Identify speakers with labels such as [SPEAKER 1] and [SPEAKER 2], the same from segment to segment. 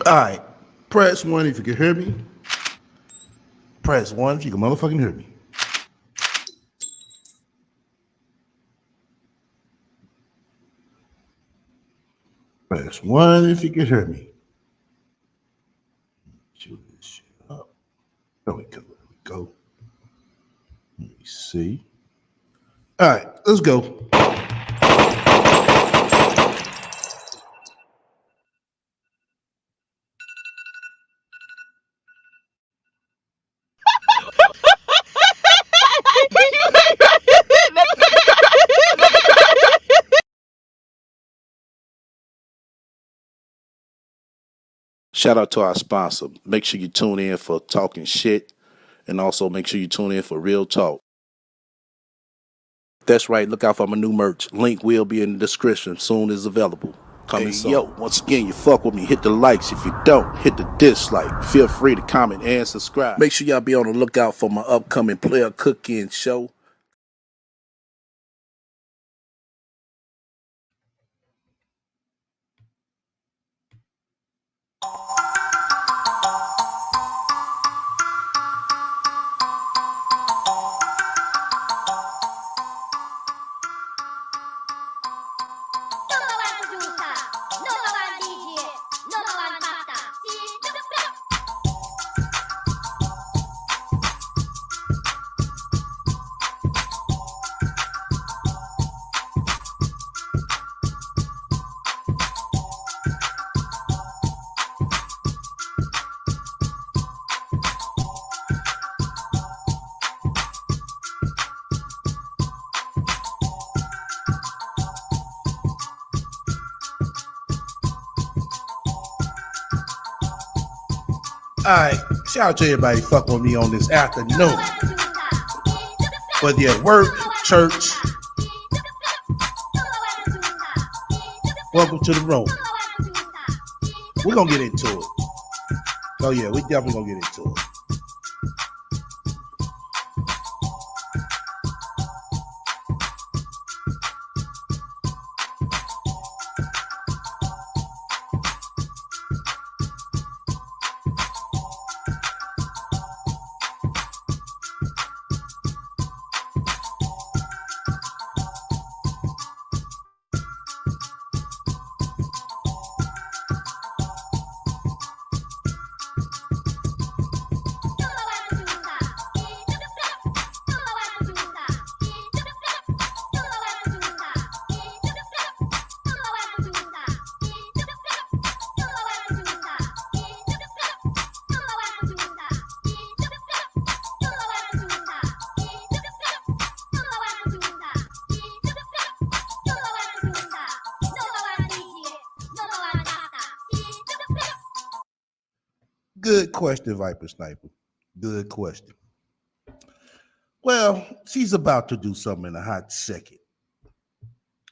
[SPEAKER 1] All right. Press one if you can hear me. Press one if you can motherfucking hear me. Press one if you can hear me. Chew this shit up. There we go. There we go. Let me see. All right, let's go. Shout out to our sponsor. Make sure you tune in for talking shit, and also make sure you tune in for real talk. That's right. Look out for my new merch. Link will be in the description soon as available. Coming soon. Yo, once again, you fuck with me. Hit the likes. If you don't, hit the dislike. Feel free to comment and subscribe. Make sure y'all be on the lookout for my upcoming player cooking show. All right, shout out to everybody fucking with me on this afternoon. Whether you're at work, church, welcome to the room. We're going to get into it. Oh, yeah, we definitely going to get into it. Good question, Viper Sniper. Good question. Well, she's about to do something in a hot second.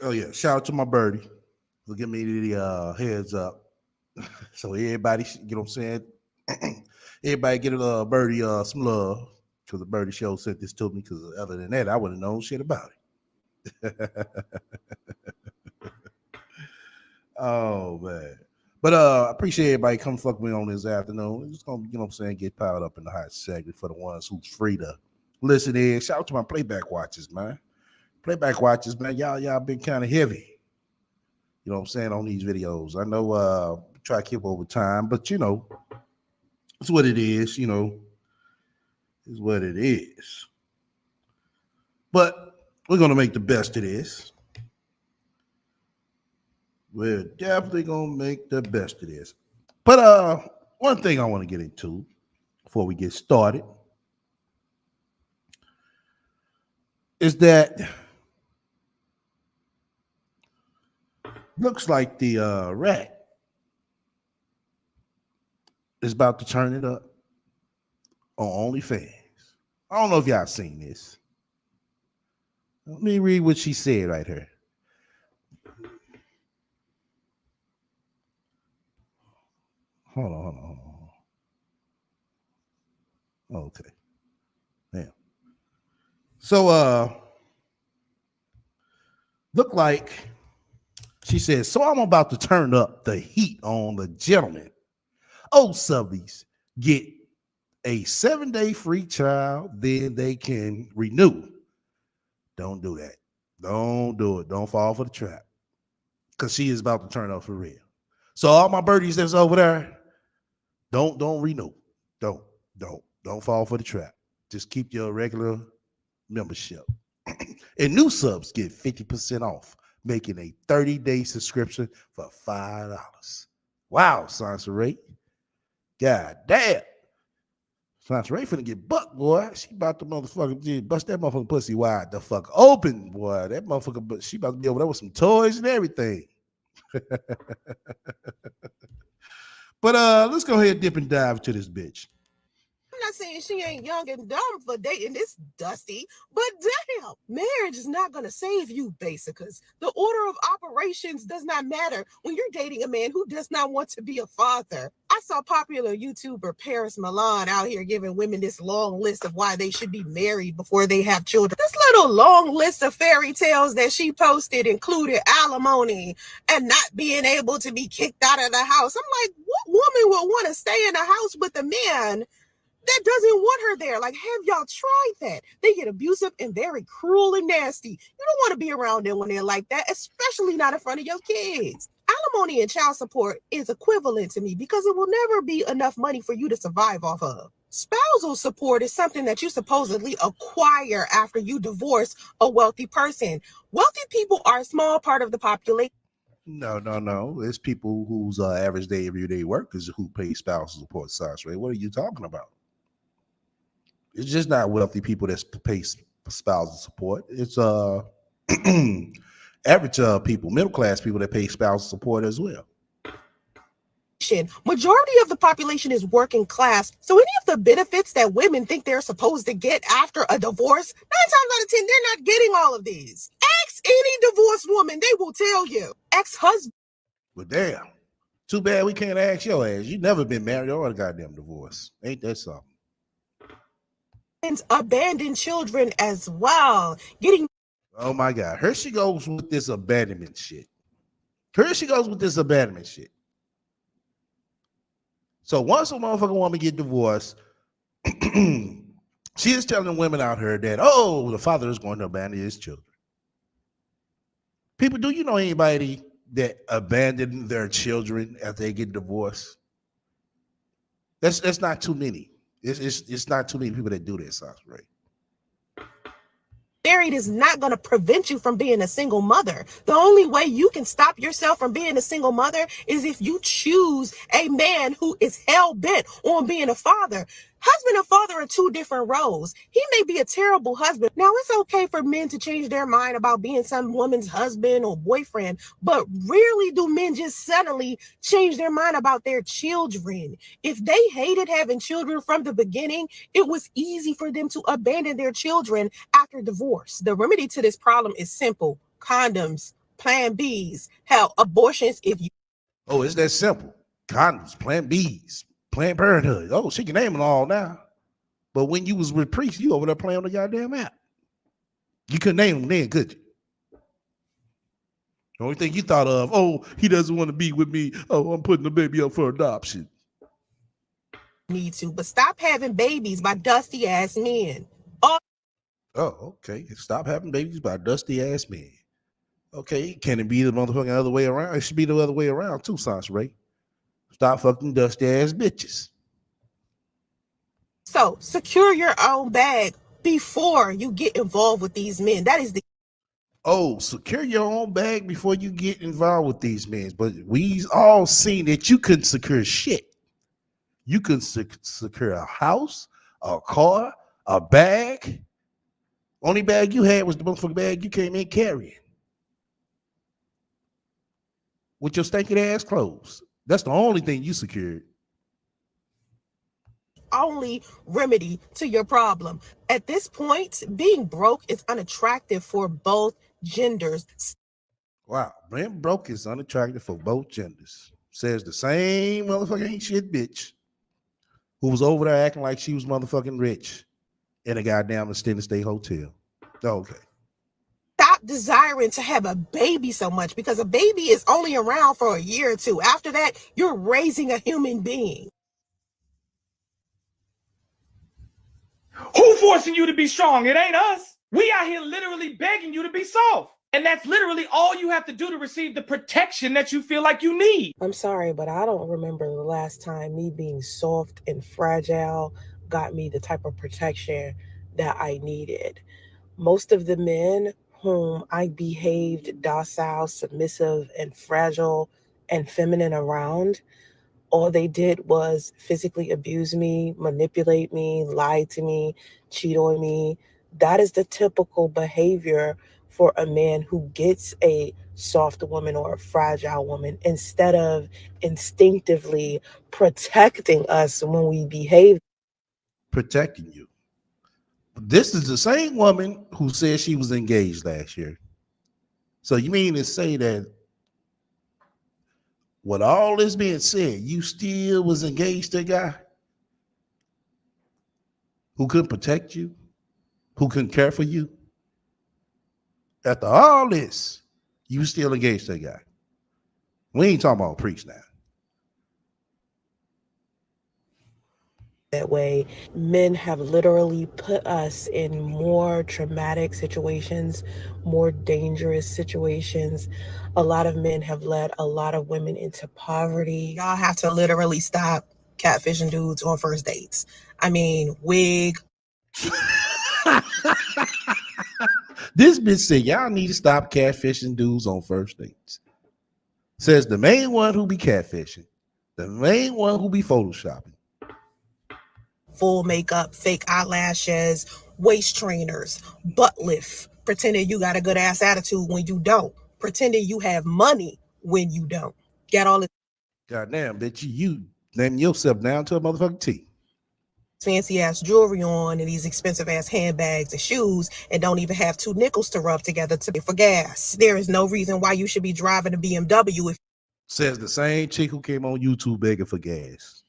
[SPEAKER 1] Oh, yeah. Shout out to my birdie for giving me the heads up. So everybody, you know what I'm saying? Everybody get a birdie some love because the birdie show sent this to me because other than that, I wouldn't have known shit about it. Oh, man. But I appreciate everybody come fuck me on this afternoon. It's gonna, you know what I'm saying, get piled up in the hot segment for the ones who's free to listen in. Shout out to my playback watchers, man. Playback watchers, man. Y'all been kind of heavy. You know what I'm saying, on these videos. I know try to keep over time, but you know, it's what it is, you know. It's what it is. But we're gonna make the best of this. We're definitely gonna make the best of this. But one thing I want to get into before we get started is that looks like the rat is about to turn it up on OnlyFans. I don't know if y'all seen this. Let me read what she said right here. Hold on. Okay. Damn. So look like she said, so I'm about to turn up the heat on the gentleman old subbies get a 7-day free trial, then they can renew. Don't do that. Don't do it. Don't fall for the trap. Because she is about to turn up for real. So all my birdies that's over there, don't renew. Don't fall for the trap. Just keep your regular membership. And new subs get 50% off, making a 30-day subscription for $5. Wow, Sansa. God damn. Sansa finna get bucked, boy. She about to motherfucking bust that motherfucking pussy wide the fuck open, boy. That motherfucker, she about to be over there with some toys and everything. But let's go ahead and dip and dive into this bitch.
[SPEAKER 2] I'm not saying she ain't young and dumb for dating this Dusty, but damn, marriage is not going to save you, basicas. The order of operations does not matter when you're dating a man who does not want to be a father. I saw popular YouTuber Paris Milan out here giving women this long list of why they should be married before they have children. This little long list of fairy tales that she posted included alimony and not being able to be kicked out of the house. I'm like, what woman would want to stay in a house with a man that doesn't want her there? Like, have y'all tried that? They get abusive and very cruel and nasty. You don't want to be around them when they're like that, especially not in front of your kids. Alimony and child support is equivalent to me because it will never be enough money for you to survive off of. Spousal support is something that you supposedly acquire after you divorce a wealthy person. Wealthy people are a small part of the population.
[SPEAKER 1] No. It's people whose average day, everyday workers who pay spousal support, Sansa. What are you talking about? It's just not wealthy people that pay spousal support. It's average people, middle class people that pay spousal support as well.
[SPEAKER 2] Majority of the population is working class, so any of the benefits that women think they're supposed to get after a divorce, 9 times out of 10, they're not getting all of these. Ask any divorced woman, they will tell you. Ex-husband.
[SPEAKER 1] Well, damn. Too bad we can't ask your ass. You never been married or a goddamn divorce. Ain't that something?
[SPEAKER 2] Abandoned children as well. Getting.
[SPEAKER 1] Oh my God. Here she goes with this abandonment shit. So once a motherfucking woman get divorced, she is telling women out here that, oh, the father is going to abandon his children. People, do you know anybody that abandoned their children after they get divorced? That's not too many. It's not too many people that do that, Sansa.
[SPEAKER 2] Married is not going to prevent you from being a single mother. The only way you can stop yourself from being a single mother is if you choose a man who is hell-bent on being a father. Husband and father are 2 different roles. He may be a terrible husband. Now, it's okay for men to change their mind about being some woman's husband or boyfriend, but rarely do men just suddenly change their mind about their children. If they hated having children from the beginning, it was easy for them to abandon their children after divorce. The remedy to this problem is simple: condoms, plan Bs, hell, abortions if you.
[SPEAKER 1] Oh, it's that simple. Condoms, plan Bs, Planned Parenthood. Oh, she can name it all now. But when you was with Priest, you over there playing on the goddamn app. You couldn't name them then, could you? The only thing you thought of, oh, he doesn't want to be with me. Oh, I'm putting the baby up for adoption.
[SPEAKER 2] Need to, but stop having babies by dusty ass men.
[SPEAKER 1] Oh, okay. Stop having babies by dusty ass men. Okay, can it be the motherfucking other way around? It should be the other way around too, Sansa. Stop fucking dusty ass bitches.
[SPEAKER 2] So secure your own bag before you get involved with these men. That is the.
[SPEAKER 1] Oh, secure your own bag before you get involved with these men. But we all seen that you couldn't secure shit. You couldn't secure a house, a car, a bag. Only bag you had was the motherfucking bag you came in carrying with your stinking ass clothes. That's the only thing you secured.
[SPEAKER 2] Only remedy to your problem. At this point, being broke is unattractive for both genders.
[SPEAKER 1] Wow, being broke is unattractive for both genders. Says the same motherfucking ain't shit bitch who was over there acting like she was motherfucking rich in a goddamn extended stay hotel. Okay.
[SPEAKER 2] Stop desiring to have a baby so much, because a baby is only around for a year or two. After that, you're raising a human being.
[SPEAKER 3] Who forcing you to be strong? It ain't us. We out here literally begging you to be soft. And that's literally all you have to do to receive the protection that you feel like you need.
[SPEAKER 2] I'm sorry, but I don't remember the last time me being soft and fragile got me the type of protection that I needed. Most of the men whom I behaved docile, submissive, and fragile and feminine around, all they did was physically abuse me, manipulate me, lie to me, cheat on me. That is the typical behavior for a man who gets a soft woman or a fragile woman instead of instinctively protecting us when we behave.
[SPEAKER 1] Protecting you. This is the same woman who said she was engaged last year. So you mean to say that with all this being said, you still was engaged to a guy who couldn't protect you, who couldn't care for you? After all this, you still engaged to a guy. We ain't talking about preach now.
[SPEAKER 2] That way, men have literally put us in more traumatic situations, more dangerous situations. A lot of men have led a lot of women into poverty. Y'all have to literally stop catfishing dudes on first dates. I mean, wig.
[SPEAKER 1] This bitch said y'all need to stop catfishing dudes on first dates. Says the main one who be catfishing, the main one who be photoshopping.
[SPEAKER 2] Full makeup, fake eyelashes, waist trainers, butt lift, pretending you got a good ass attitude when you don't, pretending you have money when you don't. Got all this
[SPEAKER 1] Goddamn, bitch, you name yourself down to a motherfucking T.
[SPEAKER 2] fancy ass jewelry on and these expensive ass handbags and shoes and don't even have 2 nickels to rub together to pay for gas. There is no reason why you should be driving a BMW if
[SPEAKER 1] Says the same chick who came on YouTube begging for gas.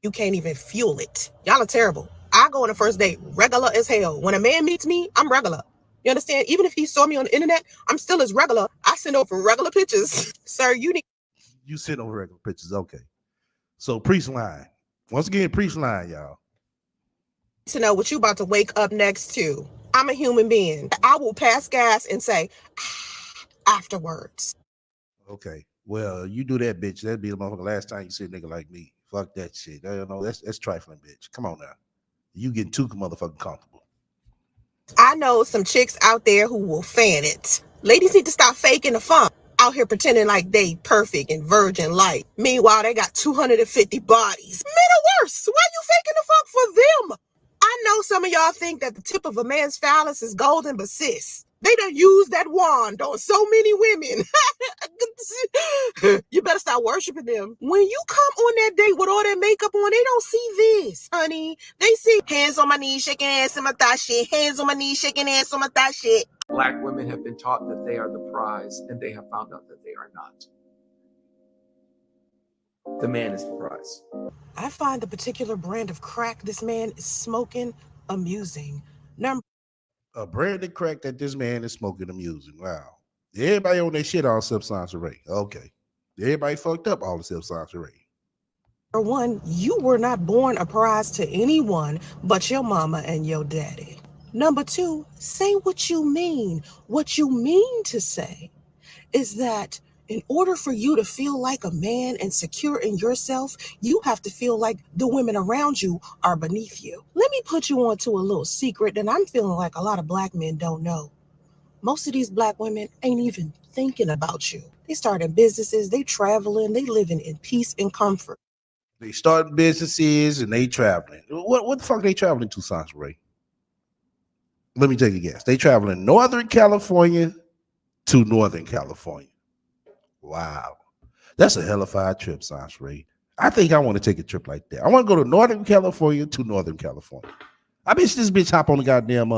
[SPEAKER 2] you can't even fuel it. Y'all are terrible. I go on a first date regular as hell. When a man meets me, I'm regular. You understand? Even if he saw me on the internet, I'm still as regular. I send over regular pictures. Sir, you need
[SPEAKER 1] You send over regular pictures, okay. So preach line. Once again, preach line, y'all.
[SPEAKER 2] to know what you about to wake up next to. I'm a human being. I will pass gas and say afterwards.
[SPEAKER 1] Okay. Well, you do that, bitch. That'd be the motherfucking last time you see a nigga like me. Fuck that shit. I don't know. That's trifling, bitch. Come on now. You getting too motherfucking comfortable.
[SPEAKER 2] I know some chicks out there who will fan it. Ladies need to stop faking the funk. Out here pretending like they perfect and virgin light. Meanwhile, they got 250 bodies. Men are worse. Why you faking the funk for them? I know some of y'all think that the tip of a man's phallus is golden, but sis, they done used that wand on so many women. You better stop worshiping them. When you come on that date with all that makeup on, they don't see this, honey. They see hands on my knees, shaking ass on my thigh shit. Hands on my knees, shaking ass on my thigh shit.
[SPEAKER 4] Black women have been taught that they are the prize, and they have found out that they are not. The man is the prize.
[SPEAKER 2] I find the particular brand of crack this man is smoking amusing. Number
[SPEAKER 1] A branded crack that this man is smoking amusing. Wow. Everybody on that shit all except Sansa Ray. Okay. Everybody fucked up all except Sansa Ray.
[SPEAKER 2] one, you were not born a prize to anyone but your mama and your daddy. Number two, say what you mean. What you mean to say is that in order for you to feel like a man and secure in yourself, you have to feel like the women around you are beneath you. Let me put you on to a little secret that I'm feeling like a lot of black men don't know. Most of these black women ain't even thinking about you. They starting businesses, they traveling, they living in peace and comfort.
[SPEAKER 1] They starting businesses and they traveling. What the fuck they traveling to, Sansa Ray? Let me take a guess. They traveling Northern California to Northern California. Wow. That's a hellified trip, Sansa Ray. I think I want to take a trip like that. I want to go to Northern California to Northern California. I bet this bitch hop on the goddamn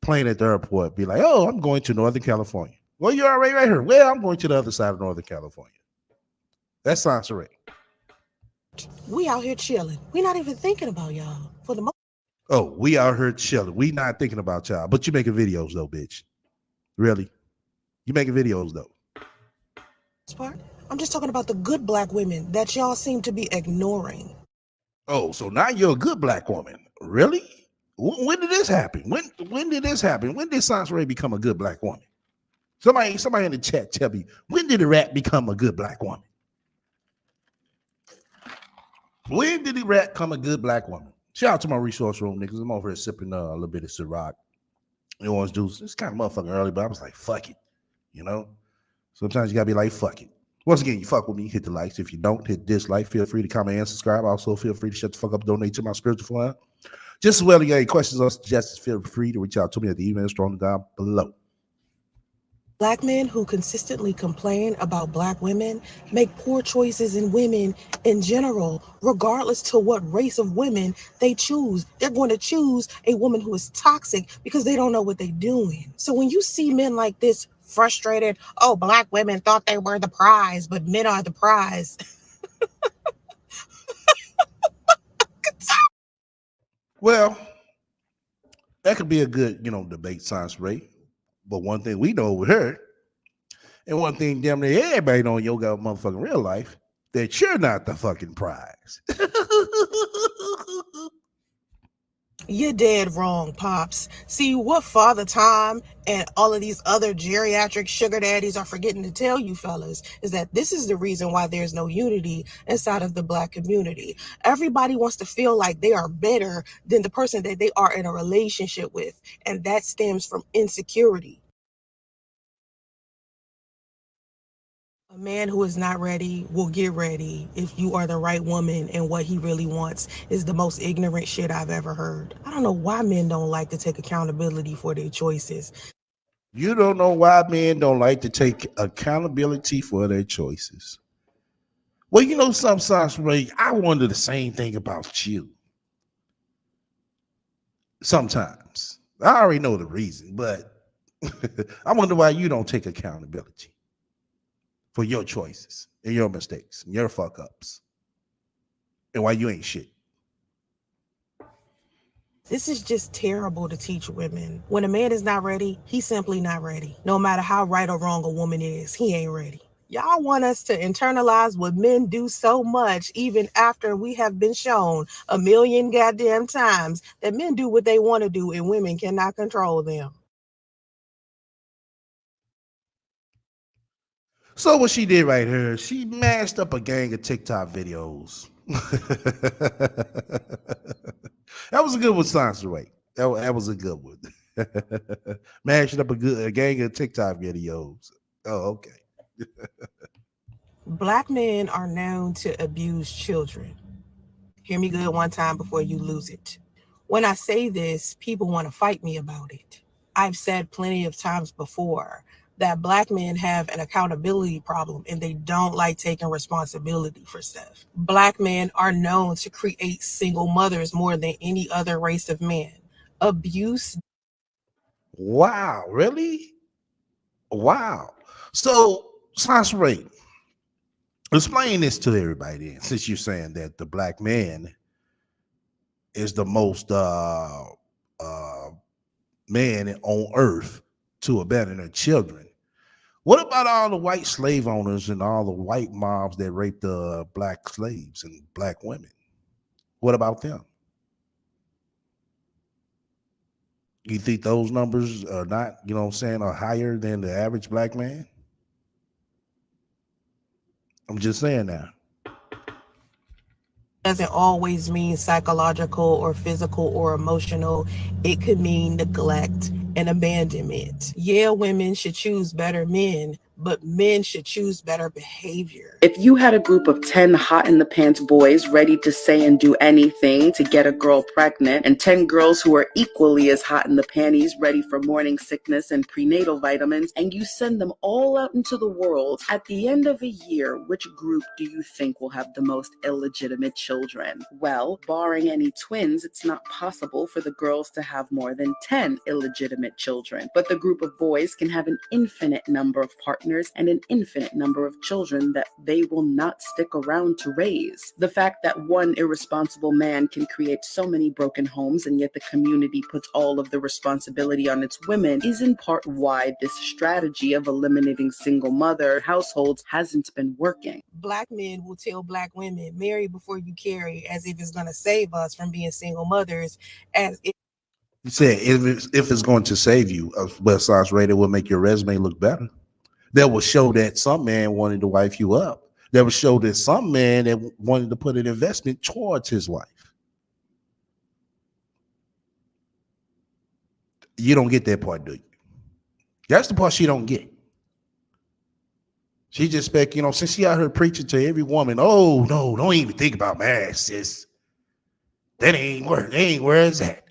[SPEAKER 1] plane at the airport, be like, oh, I'm going to Northern California. Well, you're already right here. Well, I'm going to the other side of Northern California. That's Sansa Ray.
[SPEAKER 2] We out here chilling. We not even thinking about y'all for the most
[SPEAKER 1] Oh, we out here chilling. We not thinking about y'all, but you making videos though, bitch. Really? You making videos though.
[SPEAKER 2] part. I'm just talking about the good black women that y'all seem to be ignoring.
[SPEAKER 1] Oh, so now you're a good black woman. Really? When did this happen? When did this happen? When did Sansaray become a good black woman? Somebody in the chat tell me, when did the rat become a good black woman? When did the rat become a good black woman? Shout out to my resource room niggas. I'm over here sipping a little bit of Ciroc and orange juice. It's kind of motherfucking early, but I was like, fuck it. You know? Sometimes you gotta be like, fuck it. Once again, you fuck with me, hit the likes. If you don't, hit dislike. Feel free to comment and subscribe. Also, feel free to shut the fuck up, donate to my spiritual fund. Just as well, if you got any questions or suggestions, feel free to reach out to me at the email strong down below.
[SPEAKER 2] Black men who consistently complain about Black women make poor choices in women in general, regardless to what race of women they choose. They're going to choose a woman who is toxic because they don't know what they're doing. So when you see men like this frustrated, oh, Black women thought they were the prize, but men are the prize.
[SPEAKER 1] Well, that could be a good, debate, Sansaray. But one thing we know over here, and one thing damn near everybody know in your motherfucking real life, that you're not the fucking prize.
[SPEAKER 2] You're dead wrong, Pops. See, what Father Time and all of these other geriatric sugar daddies are forgetting to tell you fellas is that this is the reason why there's no unity inside of the Black community. Everybody wants to feel like they are better than the person that they are in a relationship with, and that stems from insecurity. A man who is not ready will get ready if you are the right woman, and what he really wants is the most ignorant shit I've ever heard. I don't know why men don't like to take accountability for their choices.
[SPEAKER 1] You don't know why men don't like to take accountability for their choices. Well, sometimes, Ray, I wonder the same thing about you. Sometimes. I already know the reason, but I wonder why you don't take accountability for your choices and your mistakes and your fuck ups, and why you ain't shit.
[SPEAKER 2] This is just terrible to teach women. When a man is not ready, he's simply not ready. No matter how right or wrong a woman is, he ain't ready. Y'all want us to internalize what men do so much, even after we have been shown a million goddamn times that men do what they want to do and women cannot control them.
[SPEAKER 1] So what she did right here, she mashed up a gang of TikTok videos. That was a good one, Sansaray. That was a good one. Mashing up a gang of TikTok videos. Oh, okay.
[SPEAKER 2] Black men are known to abuse children. Hear me good one time before you lose it. When I say this, people want to fight me about it. I've said plenty of times before that Black men have an accountability problem and they don't like taking responsibility for stuff. Black men are known to create single mothers more than any other race of men. Abuse.
[SPEAKER 1] Wow, really? Wow. So, Sansaray, explain this to everybody then, since you're saying that the Black man is the most man on earth to abandon their children. What about all the white slave owners and all the white mobs that raped the Black slaves and Black women? What about them? You think those numbers are not, are higher than the average Black man? I'm just saying that.
[SPEAKER 2] Doesn't always mean psychological or physical or emotional. It could mean neglect and abandonment. Yeah, women should choose better men, but men should choose better behavior.
[SPEAKER 5] If you had a group of 10 hot in the pants boys ready to say and do anything to get a girl pregnant, and 10 girls who are equally as hot in the panties ready for morning sickness and prenatal vitamins, and you send them all out into the world, at the end of a year, which group do you think will have the most illegitimate children? Well, barring any twins, it's not possible for the girls to have more than 10 illegitimate children. But the group of boys can have an infinite number of partners and an infinite number of children that they will not stick around to raise. The fact that one irresponsible man can create so many broken homes and yet the community puts all of the responsibility on its women is in part why this strategy of eliminating single mother households hasn't been working.
[SPEAKER 2] Black men will tell Black women, marry before you carry, as if it's going to save us from being single mothers, as if
[SPEAKER 1] He said if it's going to save you, West Side Radio will make your resume look better. That will show that some man wanted to wife you up. That will show that some man that wanted to put an investment towards his wife. You don't get that part, do you? That's the part she don't get. She just expect, since she out here preaching to every woman, oh no, don't even think about marriage, sis. That ain't where it's at.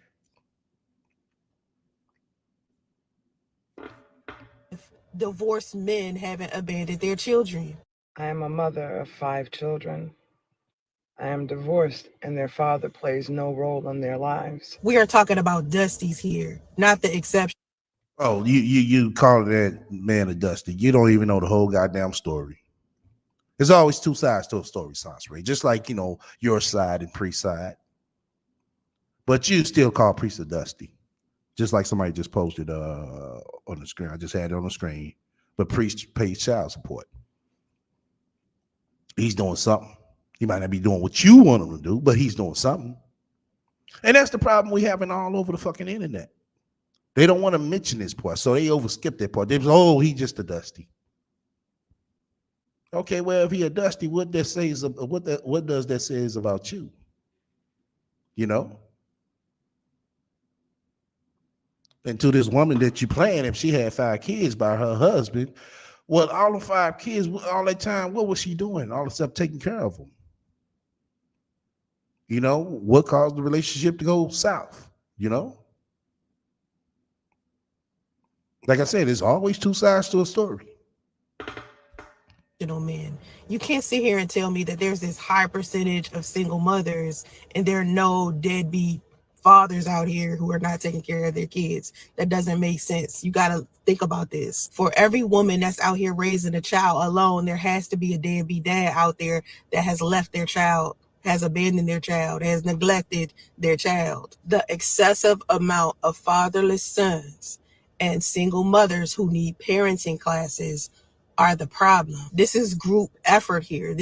[SPEAKER 2] Divorced men haven't abandoned their children.
[SPEAKER 6] I am a mother of 5 children. I am divorced, and their father plays no role in their lives.
[SPEAKER 2] We are talking about Dusties here, not the exception.
[SPEAKER 1] Oh, you call that man a Dusty. You don't even know the whole goddamn story. There's always two sides to a story, Sansray. Just like, your side and Priest's side. But you still call Priest a Dusty. Just like somebody just posted on the screen. I just had it on the screen. But Priest pays child support. He's doing something. He might not be doing what you want him to do, but he's doing something. And that's the problem we having all over the fucking internet. They don't want to mention this part, so they overskip that part. They was, oh, he just a Dusty. Okay, well, if he a Dusty, what does that say about you? And to this woman that you playing, if she had 5 kids by her husband, well, all the 5 kids, all that time, what was she doing? All except taking care of them. What caused the relationship to go south? Like I said, there's always 2 sides to a story.
[SPEAKER 2] Men, you can't sit here and tell me that there's this high percentage of single mothers and there are no deadbeat fathers out here who are not taking care of their kids. That doesn't make sense. You got to think about this. For every woman that's out here raising a child alone, there has to be a deadbeat dad out there that has left their child, has abandoned their child, has neglected their child. The excessive amount of fatherless sons and single mothers who need parenting classes are the problem. This is group effort here.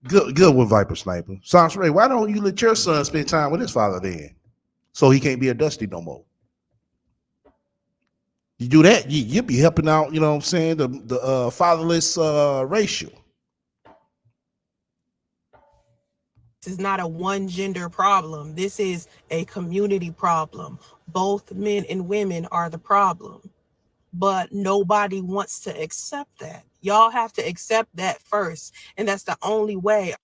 [SPEAKER 1] Good with Viper Sniper. Sansray, why don't you let your son spend time with his father then? So he can't be a Dusty no more. You do that, you'll be helping out, the fatherless ratio.
[SPEAKER 2] This is not a one gender problem. This is a community problem. Both men and women are the problem. But nobody wants to accept that. Y'all have to accept that first. And that's the only way.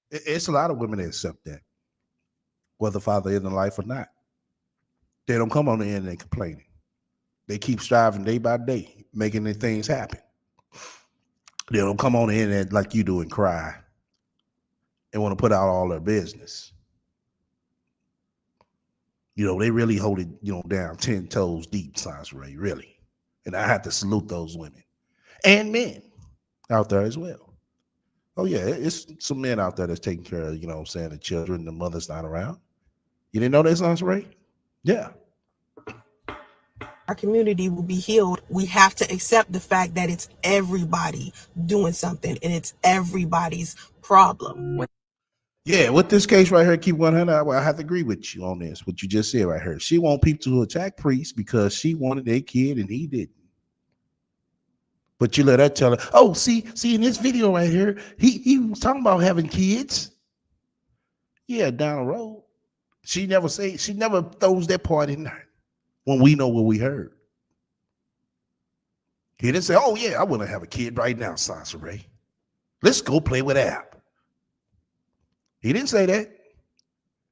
[SPEAKER 1] It's a lot of women that accept that, whether father is in life or not. They don't come on the end and complaining. They keep striving day by day, making the things happen. They don't come on the internet like you do and cry and want to put out all their business. They really hold it, down 10 toes deep, Sansray, really. And I have to salute those women and men out there as well. Oh, yeah, it's some men out there that's taking care of, the children, the mother's not around. You didn't know that, Sansray? Yeah.
[SPEAKER 2] Our community will be healed. We have to accept the fact that it's everybody doing something and it's everybody's problem.
[SPEAKER 1] Yeah, with this case right here, keep 100. I have to agree with you on this, what you just said right here. She want people to attack Priest because she wanted their kid and he didn't. But you let her tell her, oh, see in this video right here, he was talking about having kids. Yeah, down the road. She never throws that part in there when we know what we heard. He didn't say, oh, yeah, I want to have a kid right now, Sansray. Let's go play with App. He didn't say that.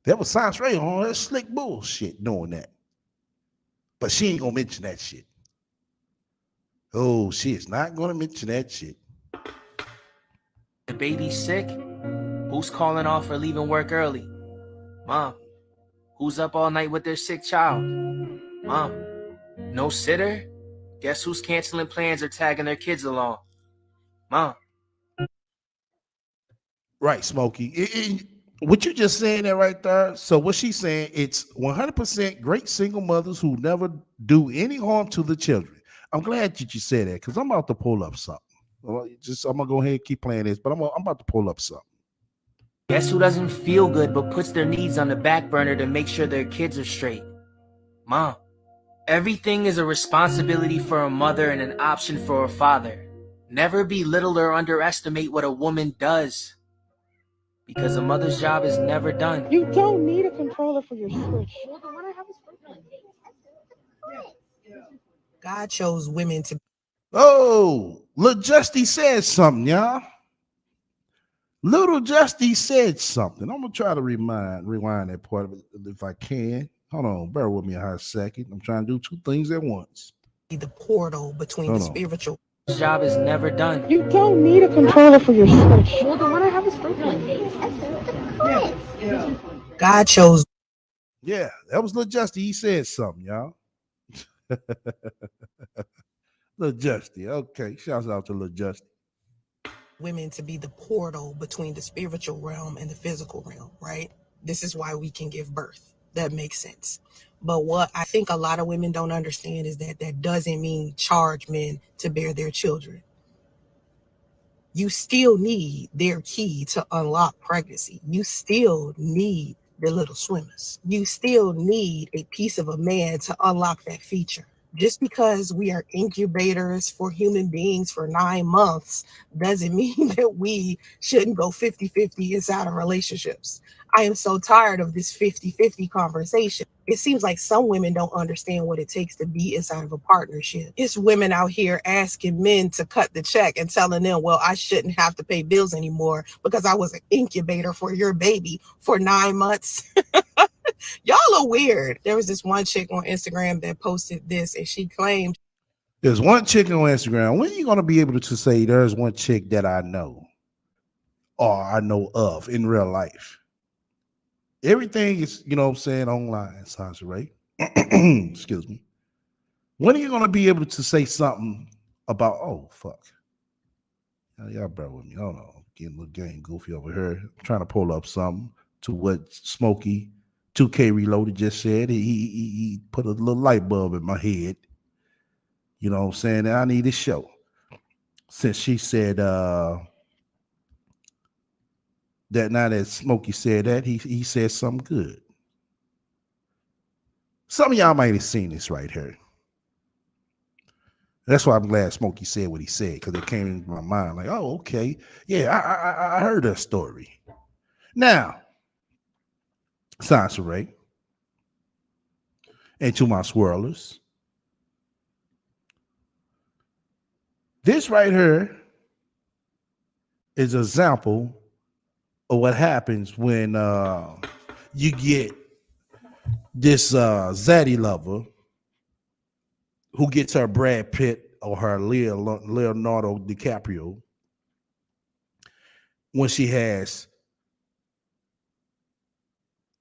[SPEAKER 1] That was Sansray on all that slick bullshit doing that. But she ain't going to mention that shit. Oh, she is not going to mention that shit.
[SPEAKER 7] The baby's sick? Who's calling off or leaving work early? Mom. Who's up all night with their sick child? Mom. No sitter? Guess who's canceling plans or tagging their kids along? Mom.
[SPEAKER 1] Right, Smokey. What you just saying that right there, so what she's saying, it's 100% great single mothers who never do any harm to the children. I'm glad that you said that because I'm about to pull up something. I'm going to go ahead and keep playing this, but I'm about to pull up something.
[SPEAKER 7] Guess who doesn't feel good but puts their needs on the back burner to make sure their kids are straight? Mom, everything is a responsibility for a mother and an option for a father. Never belittle or underestimate what a woman does, because a mother's job is never done.
[SPEAKER 6] You don't need a controller for your Switch.
[SPEAKER 2] God chose women to
[SPEAKER 1] Oh, Lil Justy said something, y'all. Little Justy said something. I'm gonna try to rewind that part of it if I can. Hold on, bear with me a hot second. I'm trying to do two things at once.
[SPEAKER 2] be the portal between
[SPEAKER 1] Hold
[SPEAKER 2] the
[SPEAKER 1] on.
[SPEAKER 2] spiritual.
[SPEAKER 7] His job is never done.
[SPEAKER 6] You don't need a controller for your Switch.
[SPEAKER 2] God chose
[SPEAKER 1] Yeah, that was Lil Justy. He said something, y'all. Lil Justy. Okay, shouts out to Lil Justy.
[SPEAKER 2] women to be the portal between the spiritual realm and the physical realm, right? This is why we can give birth. That makes sense. But what I think a lot of women don't understand is that that doesn't mean charge men to bear their children. You still need their key to unlock pregnancy. You still need the little swimmers. You still need a piece of a man to unlock that feature. Just because we are incubators for human beings for 9 months doesn't mean that we shouldn't go 50-50 inside of relationships. I am so tired of this 50-50 conversation. It seems like some women don't understand what it takes to be inside of a partnership. It's women out here asking men to cut the check and telling them, well, I shouldn't have to pay bills anymore because I was an incubator for your baby for 9 months. Y'all are weird. There was this one chick on Instagram that posted this and she claimed
[SPEAKER 1] There's one chick on Instagram. When are you gonna be able to say there's one chick that I know or I know of in real life? Everything is, you know what I'm saying, online, Sasha Ray. Excuse me. When are you gonna be able to say something about, oh fuck? Y'all bear with me. Hold on. Getting a little game goofy over here. I'm trying to pull up something to what Smokey 2K Reloaded just said. He put a little light bulb in my head. You know what I'm saying? And I need to show. Since she said that now that Smokey said that, he said something good. Some of y'all might have seen this right here. That's why I'm glad Smokey said what he said, because it came into my mind like, oh, okay. Yeah, I heard that story. Now, Sasha Ray, and to my swirlers, this right here is an example of what happens when you get this zaddy lover who gets her Brad Pitt or her Leonardo DiCaprio when she has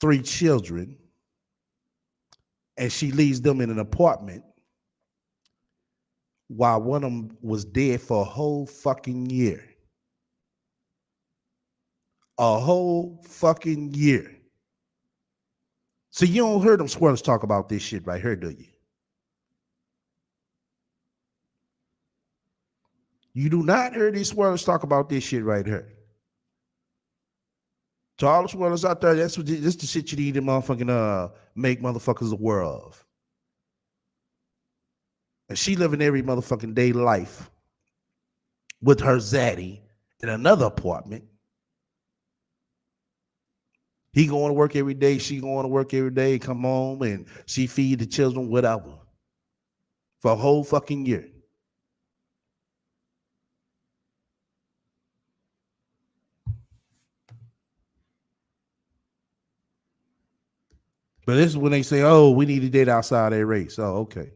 [SPEAKER 1] 3 children and she leaves them in an apartment while one of them was dead for a whole fucking year. A whole fucking year. So you don't hear them swirlers talk about this shit right here, do you? You do not hear these swirlers talk about this shit right here. To all the swirlers out there, this the shit you need to motherfucking make motherfuckers aware of. And she living every motherfucking day life with her zaddy in another apartment. He going to work every day, she going to work every day, come home and she feed the children, whatever. For a whole fucking year. But this is when they say, oh, we need to date outside their race. Oh, okay.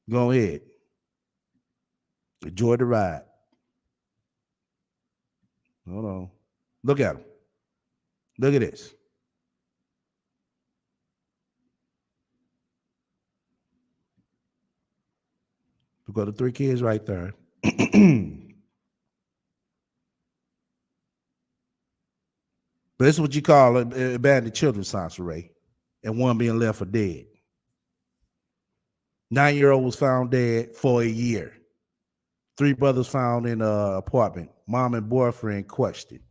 [SPEAKER 1] Go ahead. Enjoy the ride. Hold on. Look at them. Look at this. Look at the 3 kids right there. But this is what you call abandoned children, Sansa Ray, and one being left for dead. 9-year-old was found dead for a year. 3 brothers found in an apartment. Mom and boyfriend questioned.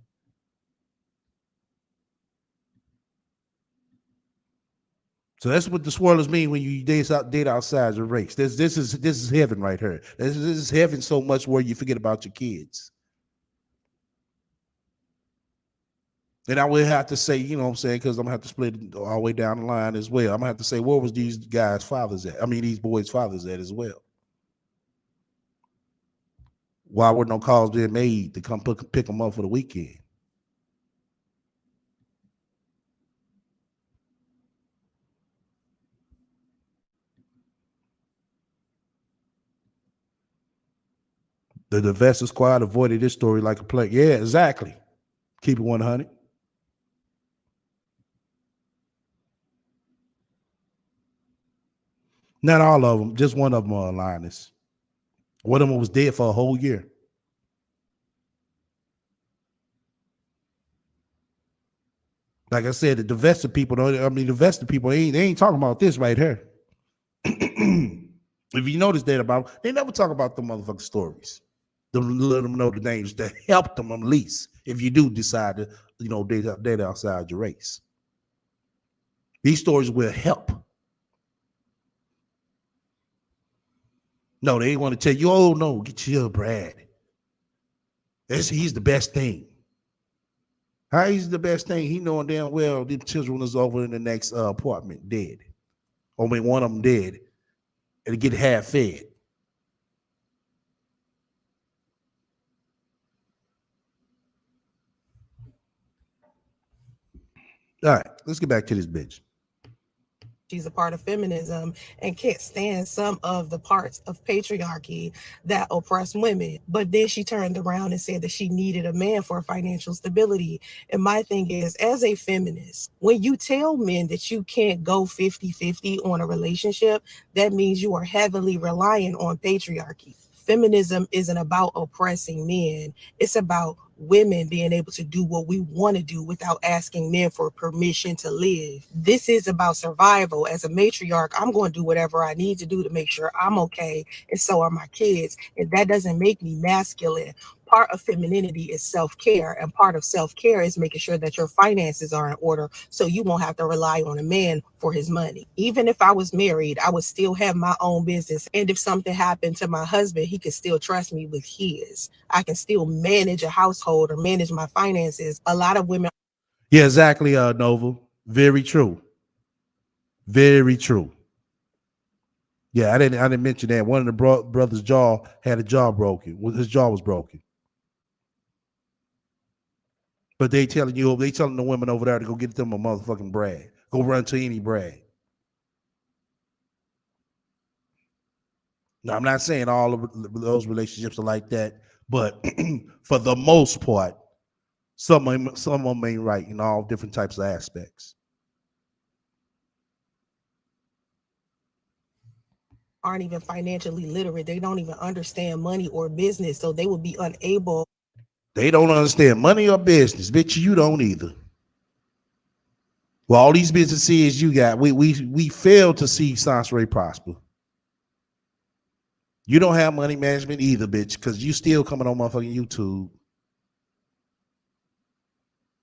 [SPEAKER 1] So that's what the swirlers mean when you date outside your race. This is heaven right here. This is heaven so much where you forget about your kids. And I will have to say, you know what I'm saying, because I'm gonna have to split it all the way down the line as well. I'm gonna have to say, where was these guys' fathers at? I mean, these boys' fathers at as well. Why were no calls being made to come pick them up for the weekend? The Divesta Squad avoided this story like a plague. Yeah, exactly. Keep it 100. Not all of them. Just one of them are Linus. One of them was dead for a whole year. Like I said, the Divesta people, the Divesta people, they ain't talking about this right here. If you notice that about, they never talk about the motherfucking stories. To let them know the names that helped them at least. If you do decide to, you know, date outside your race. These stories will help. No, they want to tell you, oh no, get your Brad. He's the best thing. How he's the best thing? He knowing damn well the children is over in the next apartment dead. Or maybe one of them dead. And get half fed. All right, let's get back to this bitch.
[SPEAKER 2] She's a part of feminism and can't stand some of the parts of patriarchy that oppress women. But then she turned around and said that she needed a man for financial stability. And my thing is, as a feminist, when you tell men that you can't go 50-50 on a relationship, that means you are heavily reliant on patriarchy. Feminism isn't about oppressing men. It's about women being able to do what we want to do without asking men for permission to live. This is about survival. As a matriarch, I'm going to do whatever I need to do to make sure I'm okay, and so are my kids. And that doesn't make me masculine. Part of femininity is self-care, and part of self-care is making sure that your finances are in order so you won't have to rely on a man for his money. Even if I was married, I would still have my own business. And if something happened to my husband, he could still trust me with his. I can still manage a household or manage my finances. A lot of women.
[SPEAKER 1] Yeah, exactly, Nova. Very true. Very true. Yeah, I didn't mention that. One of the brothers' jaw had a jaw broken. His jaw was broken. But they telling the women over there to go get them a motherfucking brag. Go run to any brag. Now, I'm not saying all of those relationships are like that, but for the most part, some of them ain't right in all different types of aspects.
[SPEAKER 2] Aren't even financially literate. They don't even understand money or business, so they will be unable.
[SPEAKER 1] They don't understand money or business. Bitch, you don't either. Well, all these businesses you got, we fail to see Sansray prosper. You don't have money management either, bitch, because you still coming on motherfucking YouTube.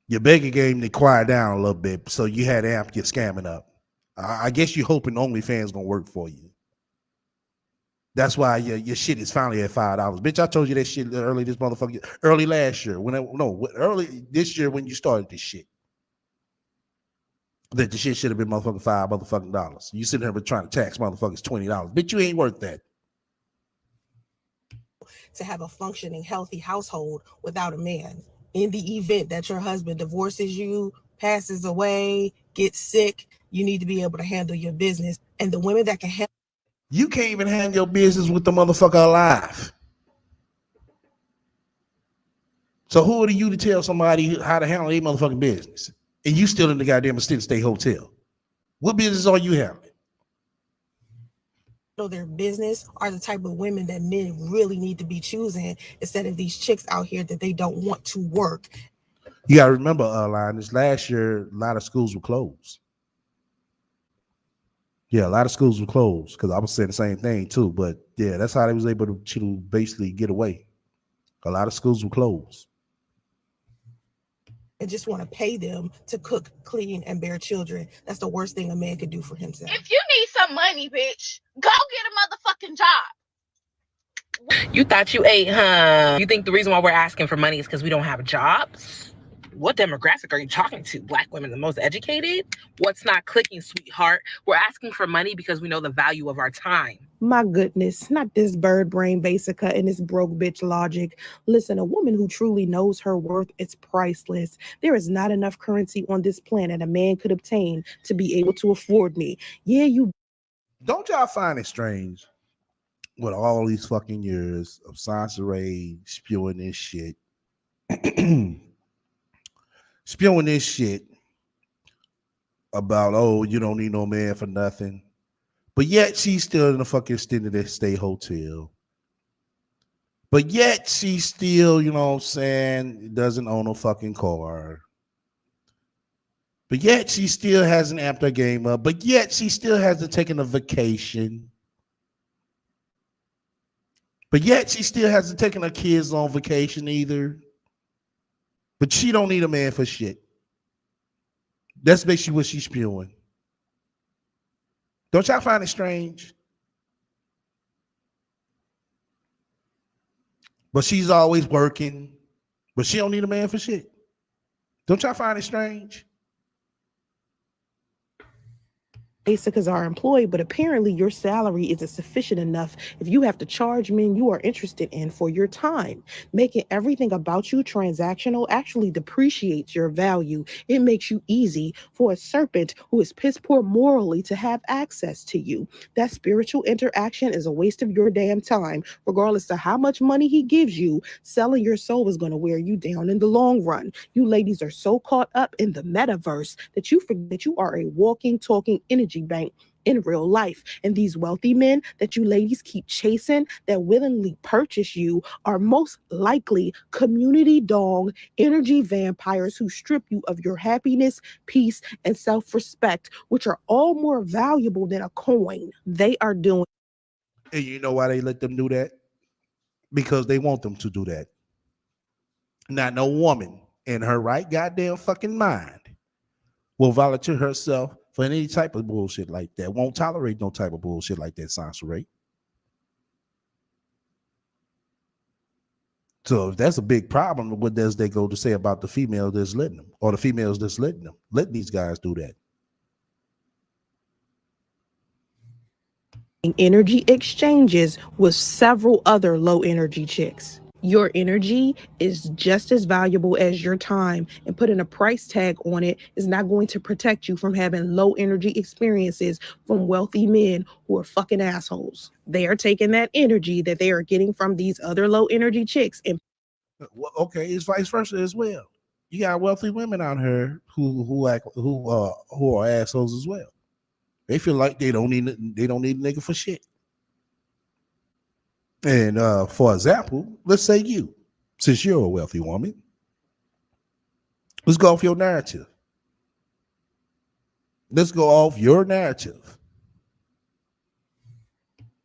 [SPEAKER 1] Your begging game they quiet down a little bit, so you had to amp your scamming up. I guess you're hoping OnlyFans gonna work for you. That's why your shit is finally at $5. Bitch, I told you that shit early last year. Early this year when you started this shit. That the shit should have been motherfucking $5 You sitting there trying to tax motherfuckers $20. Bitch, you ain't worth that.
[SPEAKER 2] To have a functioning, healthy household without a man. In the event that your husband divorces you, passes away, gets sick, you need to be able to handle your business. And the women that can handle.
[SPEAKER 1] You can't even handle your business with the motherfucker alive. So who are you to tell somebody how to handle their motherfucking business? And you still in the goddamn Extended Stay Hotel. What business are you handling?
[SPEAKER 2] Their business are the type of women that men really need to be choosing instead of these chicks out here that they don't want to work.
[SPEAKER 1] You gotta remember, Linus, last year, a lot of schools were closed. Yeah, a lot of schools were closed because I was saying the same thing too. But yeah, that's how they was able to basically get away. A lot of schools were closed.
[SPEAKER 2] and just want to pay them to cook, clean, and bear children. That's the worst thing a man could do for himself.
[SPEAKER 8] If you need some money, bitch, go get a motherfucking job.
[SPEAKER 9] You thought you ate, huh? You think the reason why we're asking for money is because we don't have jobs? What demographic are you talking to? Black women, the most educated? What's not clicking, sweetheart? We're asking for money because we know the value of our time.
[SPEAKER 2] My goodness, not this bird brain basica and this broke bitch logic. Listen, a woman who truly knows her worth is priceless. There is not enough currency on this planet a man could obtain to be able to afford me. Yeah, you.
[SPEAKER 1] Don't y'all find it strange with all these fucking years of Sansa spewing this shit? Spewing this shit about, oh, you don't need no man for nothing. But yet she's still in the fucking extended stay hotel. But yet she still, you know what I'm saying, doesn't own a fucking car. But yet she still hasn't amped her game up. But yet she still hasn't taken a vacation. But yet she still hasn't taken her kids on vacation either. But she don't need a man for shit. That's basically what she's spewing. Don't y'all find it strange? But she's always working. But she don't need a man for shit. Don't y'all find it strange?
[SPEAKER 2] Basicas are employed, but apparently your salary isn't sufficient enough if you have to charge men you are interested in for your time. Making everything about you transactional actually depreciates your value. It makes you easy for a serpent who is piss poor morally to have access to you. That spiritual interaction is a waste of your damn time. Regardless of how much money he gives you, selling your soul is going to wear you down in the long run. You ladies are so caught up in the metaverse that you forget that you are a walking, talking energy bank in real life. And these wealthy men that you ladies keep chasing that willingly purchase you are most likely community dog energy vampires who strip you of your happiness, peace, and self-respect, which are all more valuable than a coin. They are doing.
[SPEAKER 1] And you know why they let them do that? Because they want them to do that. Not no woman in her right goddamn fucking mind will volunteer herself for any type of bullshit like that. Won't tolerate no type of bullshit like that, Sansa Ray. So if that's a big problem, what does they go to say about the female that's letting them, or the females that's letting them, letting these guys do that?
[SPEAKER 2] Energy exchanges with several other low energy chicks. Your energy is just as valuable as your time, and putting a price tag on it is not going to protect you from having low energy experiences from wealthy men who are fucking assholes. They are taking that energy that they are getting from these other low energy chicks and
[SPEAKER 1] Well, okay, it's vice versa as well. You got wealthy women out here who are assholes as well. They feel like they don't need a nigga for shit. And for example, let's say you, since you're a wealthy woman, let's go off your narrative. Let's go off your narrative.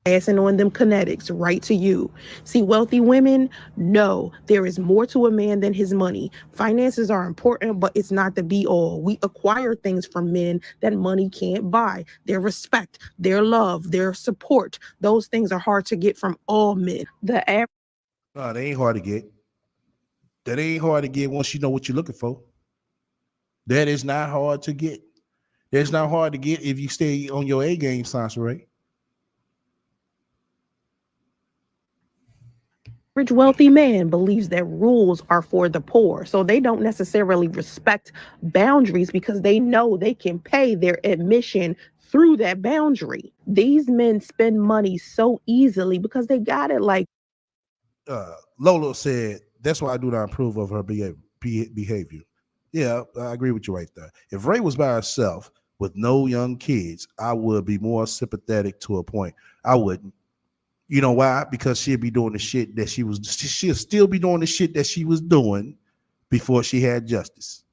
[SPEAKER 2] passing on them kinetics right to you. See, wealthy women know there is more to a man than his money. Finances are important, but it's not the be all. We acquire things from men that money can't buy. Their respect, their love, their support. Those things are hard to get from all men. The average.
[SPEAKER 1] No, they ain't hard to get. That ain't hard to get once you know what you're looking for. That is not hard to get. That's not hard to get if you stay on your A game, Sansa Ray.
[SPEAKER 2] Average wealthy man believes that rules are for the poor, so they don't necessarily respect boundaries because they know they can pay their admission through that boundary. These men spend money so easily because they got it. Like
[SPEAKER 1] Lola said, that's why I do not approve of her behavior. Yeah, I agree with you right there. If Ray was by herself with no young kids, I would be more sympathetic to a point. I wouldn't. You know why? Because she'd be doing the shit that she'll still be doing the shit that she was doing before she had justice.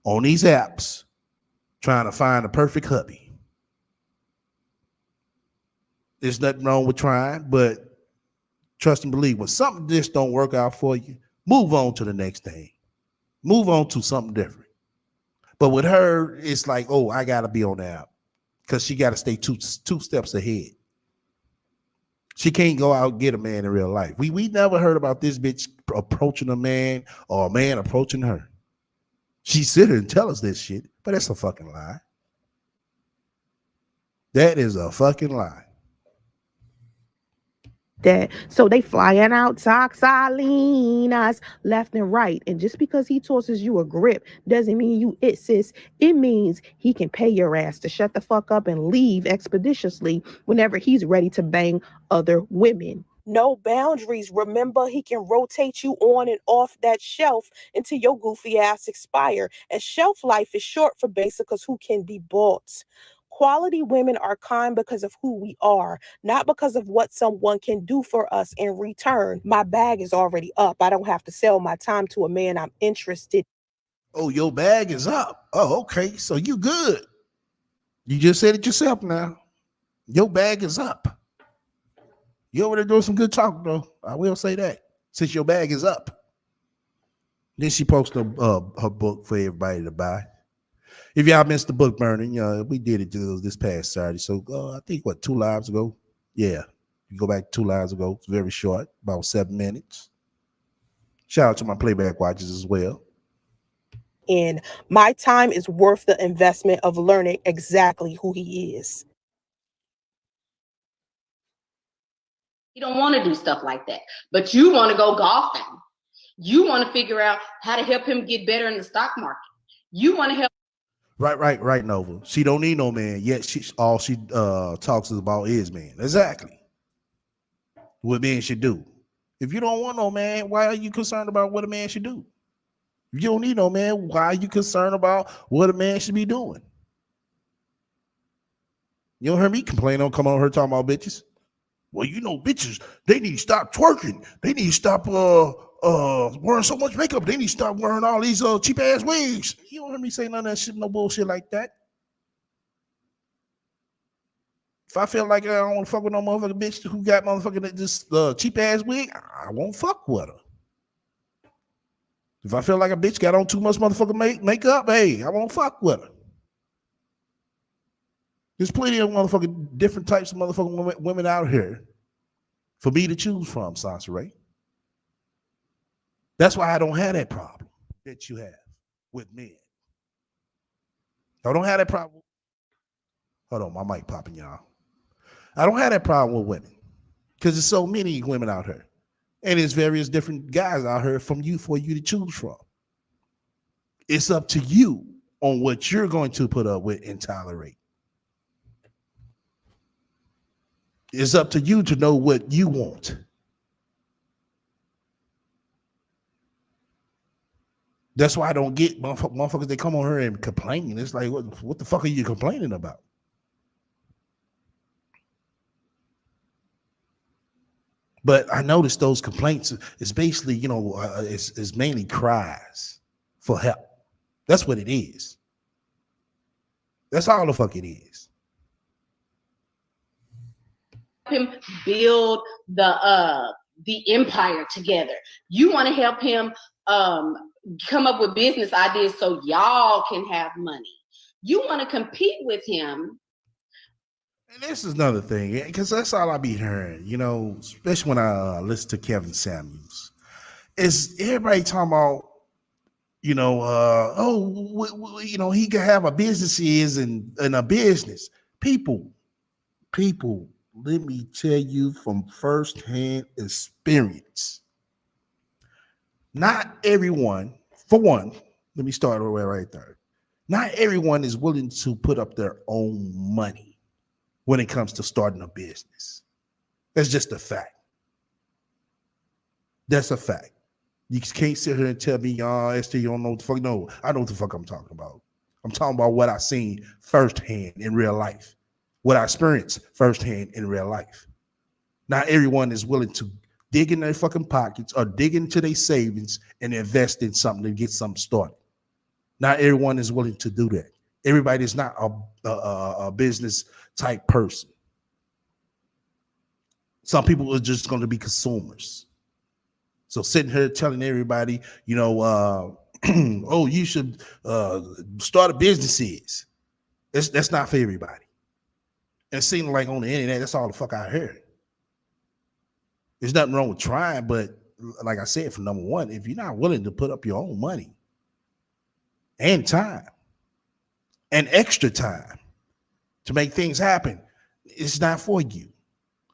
[SPEAKER 1] On these apps, trying to find a perfect hubby. There's nothing wrong with trying, but trust and believe, when something just don't work out for you, move on to the next thing. Move on to something different. But with her, it's like, oh, I gotta be on the app because she gotta stay two steps ahead. She can't go out and get a man in real life. We never heard about this bitch approaching a man or a man approaching her. She sit here and tell us this shit, but that's a fucking lie. That is a fucking lie.
[SPEAKER 10] That so they flying out toxalinas left and right, and just because he tosses you a grip doesn't mean you it, sis. It means he can pay your ass to shut the fuck up and leave expeditiously whenever he's ready to bang other women. No boundaries. Remember, he can rotate you on and off that shelf until your goofy ass expire. And shelf life is short for basicals who can be bought. Quality women are kind because of who we are, not because of what someone can do for us in return. My bag is already up. I don't have to sell my time to a man I'm interested.
[SPEAKER 1] Oh, your bag is up. Oh, okay. So you good. You just said it yourself now. Your bag is up. You over there doing some good talk, though. I will say that. Since your bag is up. Then she posted her book for everybody to buy. If y'all missed the book burning, we did it this past Saturday. So I think 2 lives ago. Yeah, you go back 2 lives ago. It's very short, about 7 minutes. Shout out to my playback watchers as well.
[SPEAKER 10] And my time is worth the investment of learning exactly who he is.
[SPEAKER 11] You don't want to do stuff like that, but you want to go golfing. You want to figure out how to help him get better in the stock market. You want to help.
[SPEAKER 1] Right, Nova. She don't need no man, yet all she talks about is man. Exactly. What men should do. If you don't want no man, why are you concerned about what a man should do? If you don't need no man, why are you concerned about what a man should be doing? You don't hear me complain on come on her talking about bitches. Well, you know, bitches, they need to stop twerking. They need to stop wearing so much makeup. They need to stop wearing all these cheap ass wigs. You don't hear me say none of that shit, no bullshit like that. If I feel like I don't want to fuck with no motherfucking bitch who got motherfucking this cheap ass wig, I won't fuck with her. If I feel like a bitch got on too much motherfucking makeup, hey, I won't fuck with her. There's plenty of motherfucking different types of motherfucking women out here for me to choose from, Sansa Ray. That's why I don't have that problem that you have with men. I don't have that problem. Hold on, my mic popping, y'all. I don't have that problem with women because there's so many women out here. And there's various different guys out here for you to choose from. It's up to you on what you're going to put up with and tolerate. It's up to you to know what you want. That's why I don't get motherfuckers, they come on here and complain. It's like, what the fuck are you complaining about? But I noticed those complaints is basically, is mainly cries for help. That's what it is. That's all the fuck it is.
[SPEAKER 11] Him build the empire together. You want to help him come up with business ideas so y'all can have money. You want to compete with him.
[SPEAKER 1] And this is another thing, because that's all I be hearing, especially when I listen to Kevin Samuels. Is everybody talking about, he can have a business and a business. People, let me tell you from firsthand experience. Not everyone, for one, let me start right there. Not everyone is willing to put up their own money when it comes to starting a business. That's just a fact. That's a fact. You can't sit here and tell me, Esther, you don't know what the fuck. No, I know what the fuck I'm talking about. I'm talking about what I seen firsthand in real life. What I experienced firsthand in real life. Not everyone is willing to dig in their fucking pockets or dig into their savings and invest in something to get something started. Not everyone is willing to do that. Everybody is not a business type person. Some people are just going to be consumers. So sitting here telling everybody, oh, you should start a businesses. That's not for everybody. And it seems like on the internet, that's all the fuck I heard. There's nothing wrong with trying, but like I said, for number one, if you're not willing to put up your own money and time and extra time to make things happen, it's not for you.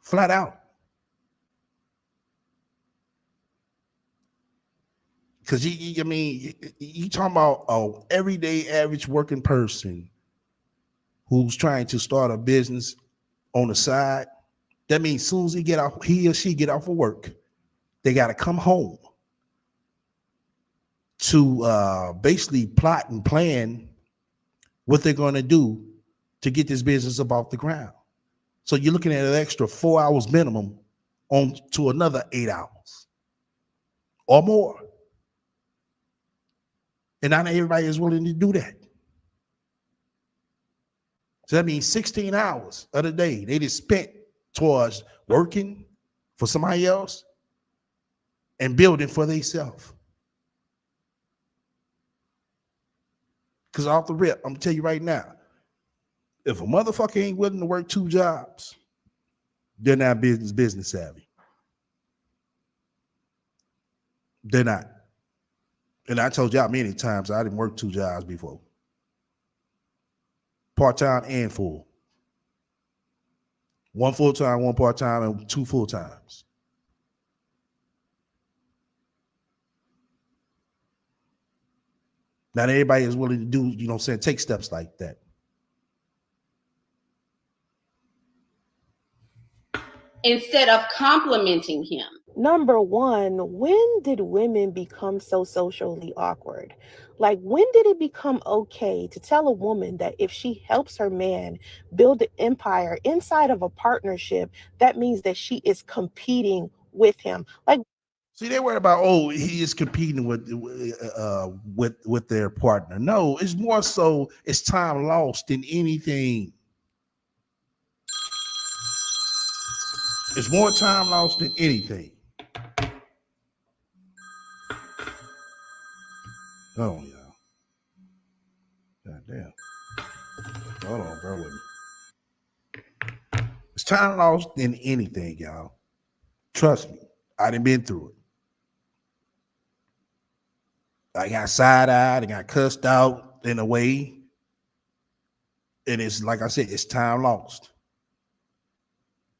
[SPEAKER 1] Flat out. Because you talking about an everyday average working person who's trying to start a business on the side. That means as soon as he or she get off of work, they got to come home to basically plot and plan what they're going to do to get this business up off the ground. So you're looking at an extra 4 hours minimum on to another 8 hours or more. And not everybody is willing to do that. So that means 16 hours of the day they just spent towards working for somebody else and building for themselves. Because off the rip, I'm gonna tell you right now, if a motherfucker ain't willing to work 2 jobs, they're not business savvy. They're not. And I told y'all many times I didn't work 2 jobs before. Part-time and full. 1 full-time, 1 part-time, and 2 full-times. Not everybody is willing to do, you know what I'm saying, take steps like that.
[SPEAKER 11] Instead of complimenting him.
[SPEAKER 10] Number one, when did women become so socially awkward? Like, when did it become okay to tell a woman that if she helps her man build an empire inside of a partnership, that means that she is competing with him? Like,
[SPEAKER 1] see, they worry about, oh, he is competing with their partner. No, it's more so it's time lost than anything. It's more time lost than anything. Hold on, y'all. God damn. Hold on, bear with me. It's time lost than anything, y'all. Trust me. I done been through it. I got side-eyed, I got cussed out in a way. And it's like I said, it's time lost.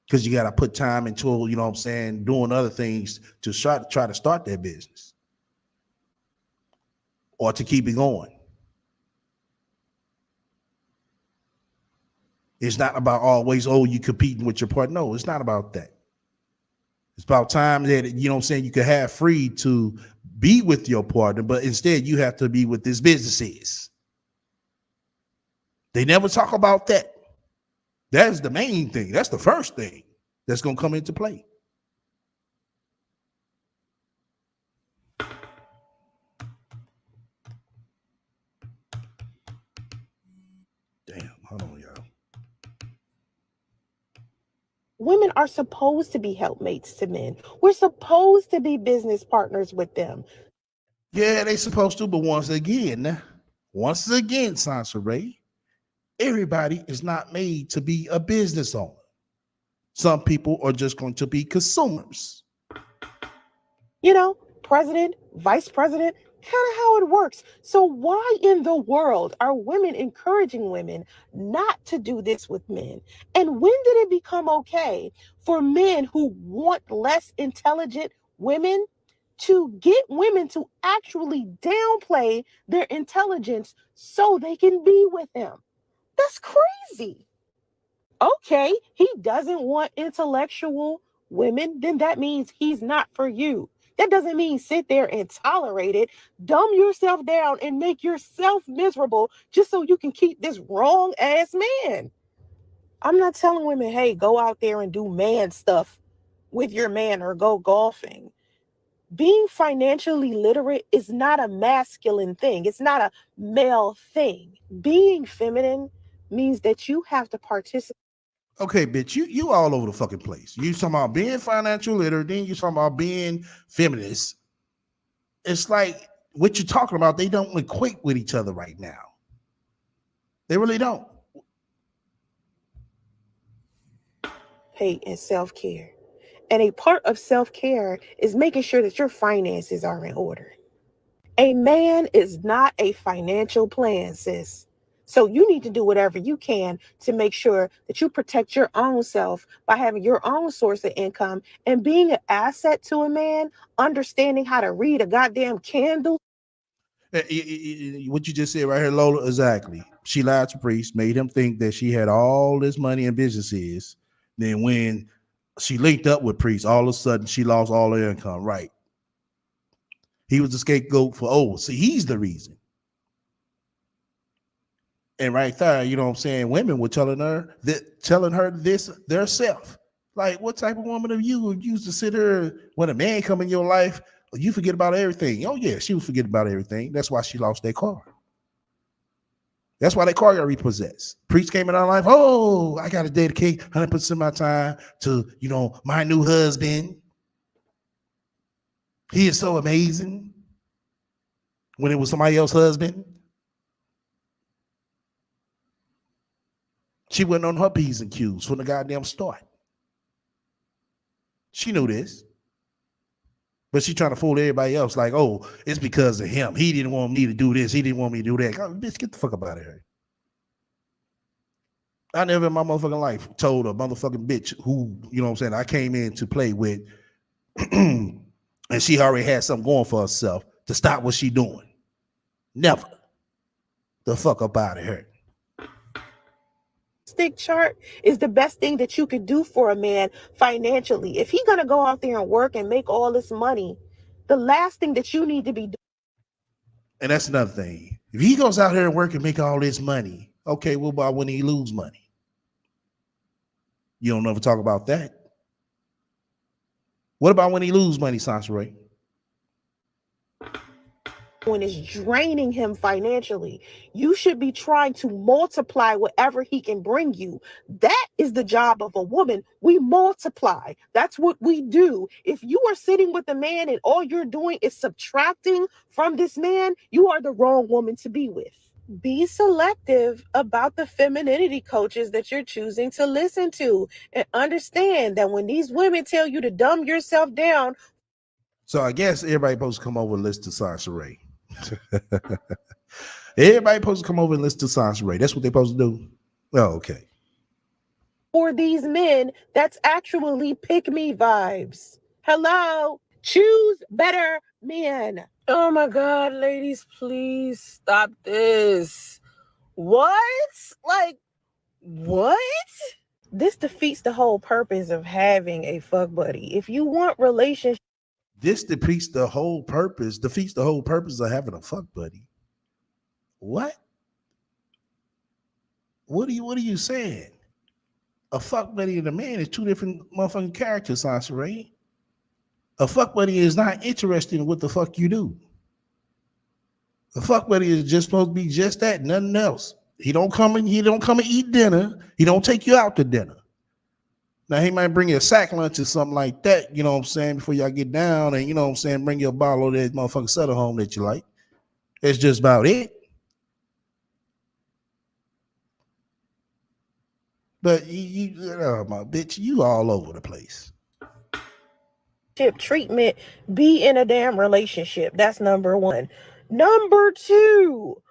[SPEAKER 1] Because you got to put time into, you know what I'm saying, doing other things to try to start their business. Or to keep it going. It's not about always, oh, you competing with your partner. No, it's not about that. It's about time that, you know what I'm saying, you can have free to be with your partner, but instead you have to be with this businesses. They never talk about that. That's the main thing. That's the first thing that's going to come into play. Damn, hold on, y'all.
[SPEAKER 10] women are supposed to be helpmates to men. We're supposed to be business partners with them.
[SPEAKER 1] Yeah, they supposed to, but once again, Sansa Ray, everybody is not made to be a business owner. Some people are just going to be consumers.
[SPEAKER 10] You know, president, vice president, kind of how it works. So why in the world are women encouraging women not to do this with men? And when did it become okay for men who want less intelligent women to get women to actually downplay their intelligence so they can be with him? That's crazy. Okay, he doesn't want intellectual women, then that means he's not for you. That doesn't mean sit there and tolerate it, dumb yourself down and make yourself miserable just so you can keep this wrong ass man. I'm not telling women, hey, go out there and do man stuff with your man or go golfing. Being financially literate is not a masculine thing. It's not a male thing. Being feminine means that you have to participate.
[SPEAKER 1] Okay, bitch, you all over the fucking place. You talking about being financial literate, then you talking about being feminist. It's like what you're talking about, they don't equate with each other right now. They really don't.
[SPEAKER 10] And self-care. And a part of self-care is making sure that your finances are in order. A man is not a financial plan, sis. So you need to do whatever you can to make sure that you protect your own self by having your own source of income and being an asset to a man, understanding how to read a goddamn candle.
[SPEAKER 1] What you just said right here, Lola, exactly. She lied to Priest, made him think that she had all this money and businesses. Then when she linked up with Priest, all of a sudden she lost all her income. Right. He was the scapegoat for, see, he's the reason. And right there, you know what I'm saying? Women were telling her this theirself. Like, what type of woman are you who used to sit here when a man come in your life, you forget about everything? Oh, yeah, she would forget about everything. That's why she lost their car. That's why that car got repossessed. Priest came in our life. Oh, I got to dedicate 100% of my time to, my new husband. He is so amazing. When it was somebody else's husband, she went on her P's and Q's from the goddamn start. She knew this. But she trying to fool everybody else like, oh, it's because of him. He didn't want me to do this. He didn't want me to do that. Oh, bitch, get the fuck up out of here. I never in my motherfucking life told a motherfucking bitch who, I came in to play with and she already had something going for herself to stop what she doing. Never. The fuck up out of here.
[SPEAKER 10] Stick chart is the best thing that you could do for a man financially. If he's gonna go out there and work and make all this money, the last thing that you need to be doing.
[SPEAKER 1] And that's another thing. If he goes out here and work and make all this money, okay, what about when he lose money? You don't ever talk about that. What about when he lose money, Sansaray?
[SPEAKER 10] When it's draining him financially, you should be trying to multiply whatever he can bring you. That is the job of a woman. We multiply. That's what we do. If you are sitting with a man and all you're doing is subtracting from this man, you are the wrong woman to be with. Be selective about the femininity coaches that you're choosing to listen to, and understand that when these women tell you to dumb yourself down.
[SPEAKER 1] So I guess everybody supposed to come over and listen to Sansaray. Everybody supposed to come over and listen to Sansaray. That's what they're supposed to do. Oh, okay.
[SPEAKER 10] For these men, that's actually pick me vibes. Hello, choose better men. Oh my God, ladies, please stop this. What? Like, what? This defeats the whole purpose of having a fuck buddy. If you want relationship.
[SPEAKER 1] This defeats the whole purpose of having a fuck buddy. What? What are you saying? A fuck buddy and a man is two different motherfucking characters, Sansaray. A fuck buddy is not interested in what the fuck you do. A fuck buddy is just supposed to be just that, nothing else. He don't come and eat dinner. He don't take you out to dinner. Now, he might bring you a sack lunch or something like that, you know what I'm saying, before y'all get down, and, you know what I'm saying, bring you a bottle of that motherfucking Sutter home that you like. That's just about it. But my bitch, you all over the place.
[SPEAKER 10] Treatment, be in a damn relationship. That's number one. Number two,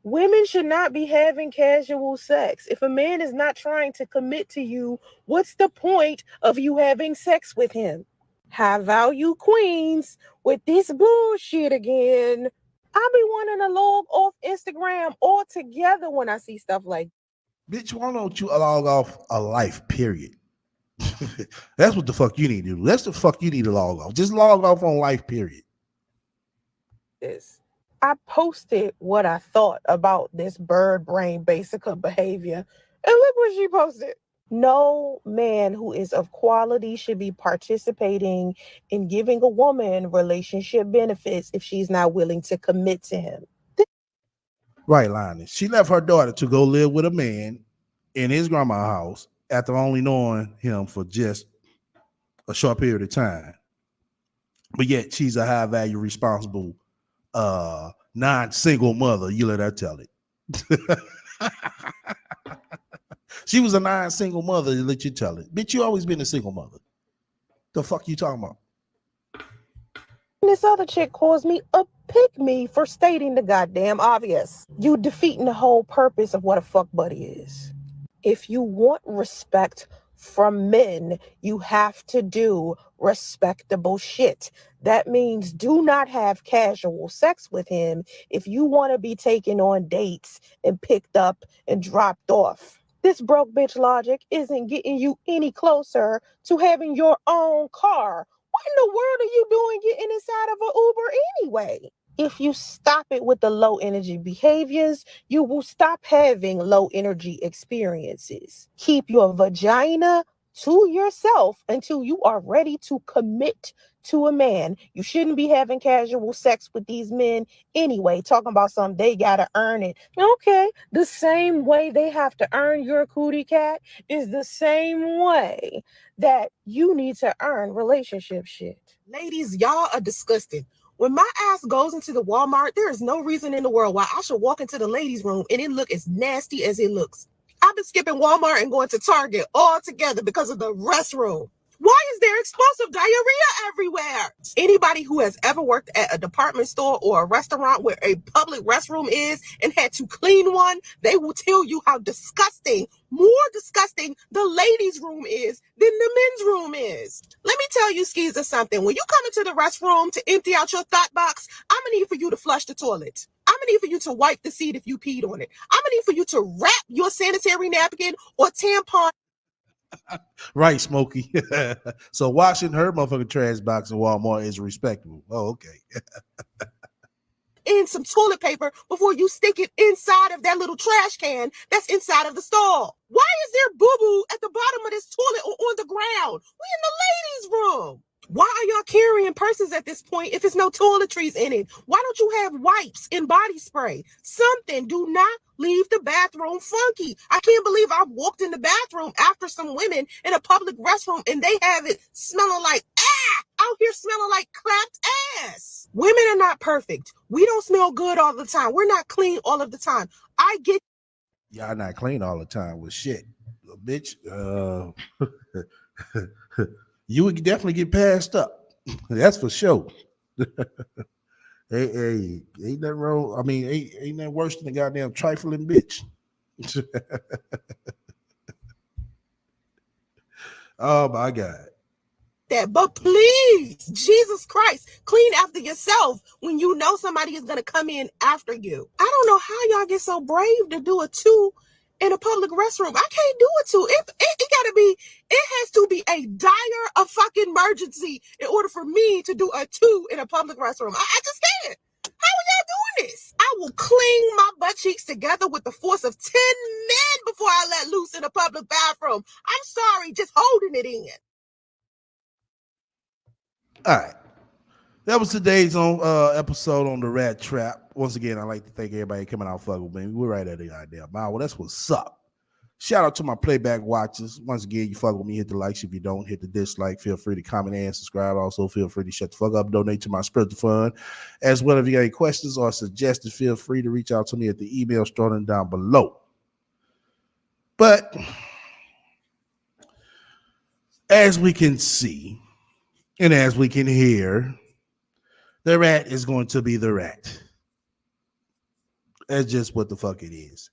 [SPEAKER 10] women should not be having casual sex. If a man is not trying to commit to you, what's the point of you having sex with him? High value queens with this bullshit again. I be wanting to log off Instagram altogether when I see stuff like that.
[SPEAKER 1] Bitch, why don't you log off a life, period? That's what the fuck you need to do. That's the fuck you need to log off. Just log off on life, period.
[SPEAKER 10] I posted what I thought about this bird brain basic behavior. And look what she posted. No man who is of quality should be participating in giving a woman relationship benefits if she's not willing to commit to him.
[SPEAKER 1] Right, Lonnie. She left her daughter to go live with a man in his grandma's house after only knowing him for just a short period of time. But yet she's a high value, responsible non-single mother. You let her tell it. She was a non-single mother. Let you tell it. Bitch, you always been a single mother. The fuck you talking about?
[SPEAKER 10] This other chick calls me a pick-me for stating the goddamn obvious. You defeating the whole purpose of what a fuck buddy is. If you want respect from men, you have to do respectable shit. That means do not have casual sex with him if you want to be taken on dates and picked up and dropped off. This broke bitch logic isn't getting you any closer to having your own car. What in the world are you doing getting inside of an Uber anyway? If you stop it with the low energy behaviors, you will stop having low energy experiences. Keep your vagina to yourself until you are ready to commit to a man. You shouldn't be having casual sex with these men anyway, talking about something they gotta earn it. Okay, the same way they have to earn your cootie cat is the same way that you need to earn relationship shit.
[SPEAKER 2] Ladies, y'all are disgusting. When my ass goes into the Walmart, there is no reason in the world why I should walk into the ladies' room and it look as nasty as it looks. I've been skipping Walmart and going to Target all together because of the restroom. Why is there explosive diarrhea everywhere? Anybody who has ever worked at a department store or a restaurant where a public restroom is and had to clean one, they will tell you how disgusting, more disgusting the ladies' room is than the men's room is. Let me tell you, Skeezer, something. When you come into the restroom to empty out your thought box, I'm gonna need for you to flush the toilet. I'm gonna need for you to wipe the seat if you peed on it. I'm gonna need for you to wrap your sanitary napkin or tampon.
[SPEAKER 1] Right, Smokey. So washing her motherfucking trash box in Walmart is respectable. Oh, okay.
[SPEAKER 2] In some toilet paper before you stick it inside of that little trash can that's inside of the stall. Why is there boo-boo at the bottom of this toilet or on the ground? We in the ladies' room. Why are y'all carrying purses at this point if there's no toiletries in it? Why don't you have wipes and body spray? Something. Do not leave the bathroom funky. I can't believe I walked in the bathroom after some women in a public restroom and they have it smelling like out here smelling like clapped ass. Women are not perfect. We don't smell good all the time. We're not clean all of the time. I get
[SPEAKER 1] Y'all not clean all the time with shit. Bitch, you would definitely get passed up. That's for sure. Hey, ain't that wrong? I mean, ain't that worse than a goddamn trifling bitch? Oh my God.
[SPEAKER 2] that, but please, Jesus Christ, clean after yourself when you know somebody is going to come in after you. I don't know how y'all get so brave to do a 2 in a public restroom. I can't do a 2. It has to be a dire fucking emergency in order for me to do a 2 in a public restroom. I just can't. How are y'all doing this? I will cling my butt cheeks together with the force of 10 men before I let loose in a public bathroom. I'm sorry, just holding it in.
[SPEAKER 1] All right. That was today's episode on the Rat Trap. Once again, I'd like to thank everybody coming out fucking with me. We're right at the idea mile. Well, that's what's up. Shout out to my playback watchers. Once again, you fuck with me, hit the likes. If you don't, hit the dislike. Feel free to comment and subscribe. Also, feel free to shut the fuck up, donate to my spiritual fund. As well, if you got any questions or suggestions, feel free to reach out to me at the email starting down below. But as we can see, and as we can hear, the rat is going to be the rat. That's just what the fuck it is.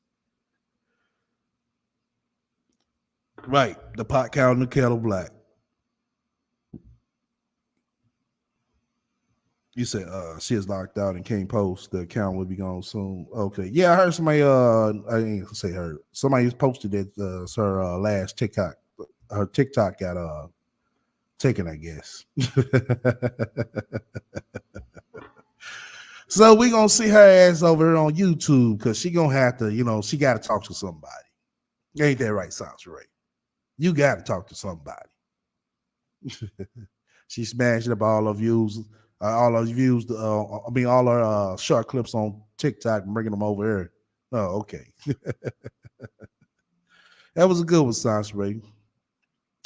[SPEAKER 1] Right. The pot calling the kettle black. You said she is locked out and can't post. The account will be gone soon. Okay. Yeah, I heard somebody I ain't gonna say her. Somebody posted that her last TikTok. Her TikTok got taken, I guess. So we gonna see her ass over here on YouTube because she gonna have to, she gotta talk to somebody. Ain't that right, Sasha Ray? You gotta talk to somebody. She smashed up all her views, all her short clips on TikTok and bringing them over here. Oh, okay. That was a good one, Sasha Ray.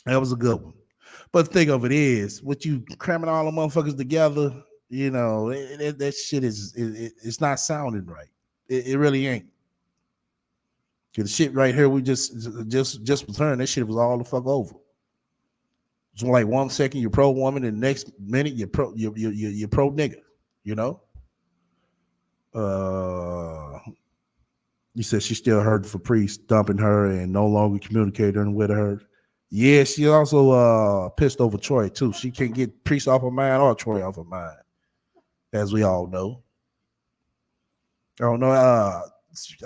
[SPEAKER 1] That was a good one. But the thing of it is, with you cramming all the motherfuckers together, You know, that shit it's not sounding right. It really ain't. The shit right here we just returned, that shit was all the fuck over. It's like 1 second you're pro woman, and the next minute you're pro nigga. You know. You said she still heard for Priest dumping her and no longer communicating with her. Yeah, she also pissed over Troy too. She can't get Priest off her mind or Troy off her mind, as we all know. I don't know. I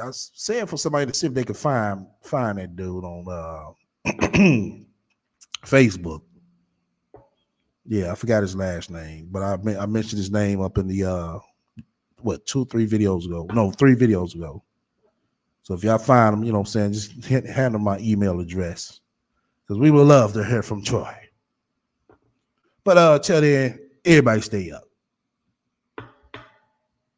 [SPEAKER 1] was saying for somebody to see if they could find that dude on Facebook. Yeah, I forgot his last name, but I mentioned his name up in the 3 videos ago. No, 3 videos ago. So if y'all find him, you know what I'm saying, just hand him my email address, because we would love to hear from Troy. But till then, everybody stay up.